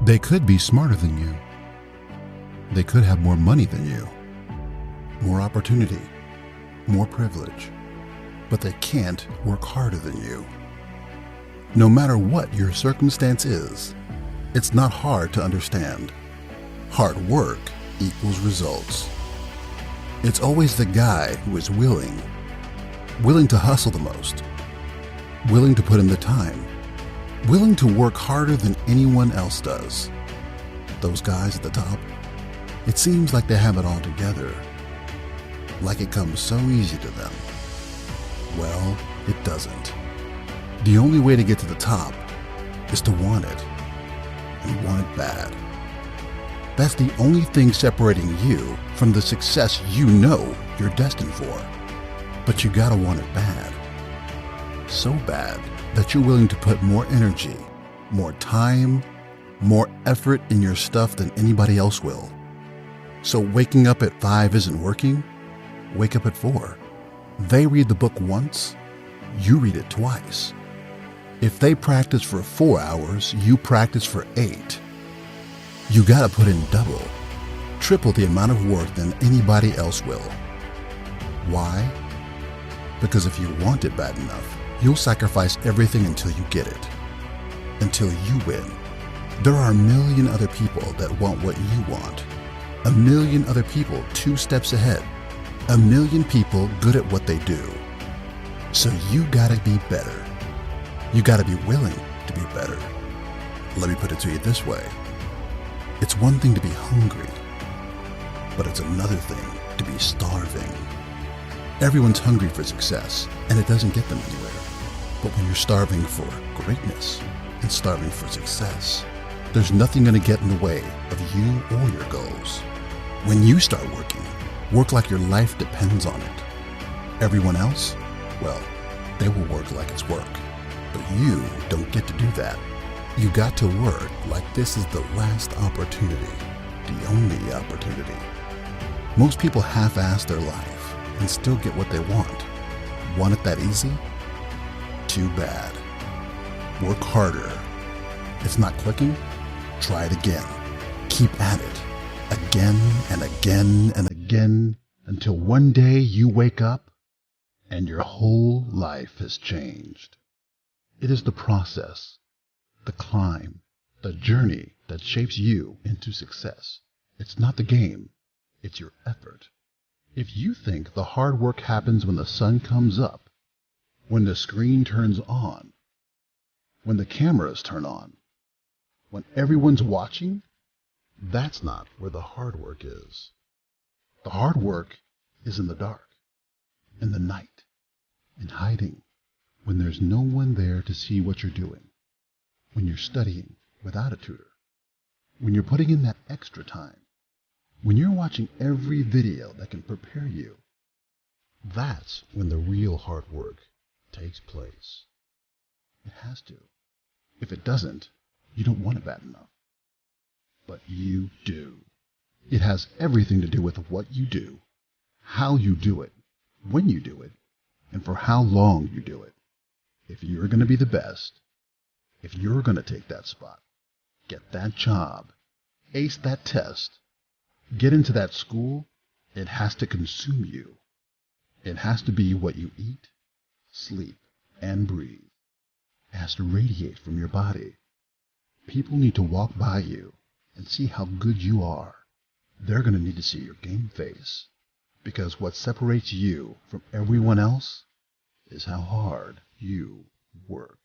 They could be smarter than you. They could have more money than you, more opportunity, more privilege, but they can't work harder than you. No matter what your circumstance is, it's not hard to understand. Hard work equals results. It's always the guy who is willing to hustle the most, willing to put in the time, willing to work harder than anyone else does. Those guys at the top, it seems like they have it all together, like it comes so easy to them. Well, it doesn't. The only way to get to the top is to want it, and want it bad. That's the only thing separating you from the success you know you're destined for. But you gotta want it bad. So bad that you're willing to put more energy, more time, more effort in your stuff than anybody else will. So waking up at 5 isn't working? Wake up at 4. They read the book once, you read it twice. If they practice for 4 hours, you practice for 8. You gotta put in double, triple the amount of work than anybody else will. Why? Because if you want it bad enough, you'll sacrifice everything until you get it, until you win. There are a million other people that want what you want, a million other people 2 steps ahead, a million people good at what they do. So you gotta be better. You gotta be willing to be better. Let me put it to you this way. It's one thing to be hungry, but it's another thing to be starving. Everyone's hungry for success, and it doesn't get them anywhere. But when you're starving for greatness and starving for success, there's nothing going to get in the way of you or your goals. When you start working, work like your life depends on it. Everyone else, well, they will work like it's work. But you don't get to do that. You got to work like this is the last opportunity, the only opportunity. Most people half-ass their life and still get what they want. Want it that easy? Too bad. Work harder. It's not clicking? Try it again. Keep at it. Again and again and again until one day you wake up and your whole life has changed. It is the process, the climb, the journey that shapes you into success. It's not the game. It's your effort. If you think the hard work happens when the sun comes up, when the screen turns on, when the cameras turn on, when everyone's watching, that's not where the hard work is. The hard work is in the dark, in the night, in hiding, when there's no one there to see what you're doing, when you're studying without a tutor, when you're putting in that extra time, when you're watching every video that can prepare you. That's when the real hard work takes place. It has to. If it doesn't, you don't want it bad enough. But you do. It has everything to do with what you do, how you do it, when you do it, and for how long you do it. If you're going to be the best, if you're going to take that spot, get that job, ace that test, get into that school, it has to consume you. It has to be what you eat, sleep, and breathe. It has to radiate from your body. People need to walk by you and see how good you are. They're going to need to see your game face, because what separates you from everyone else is how hard you work.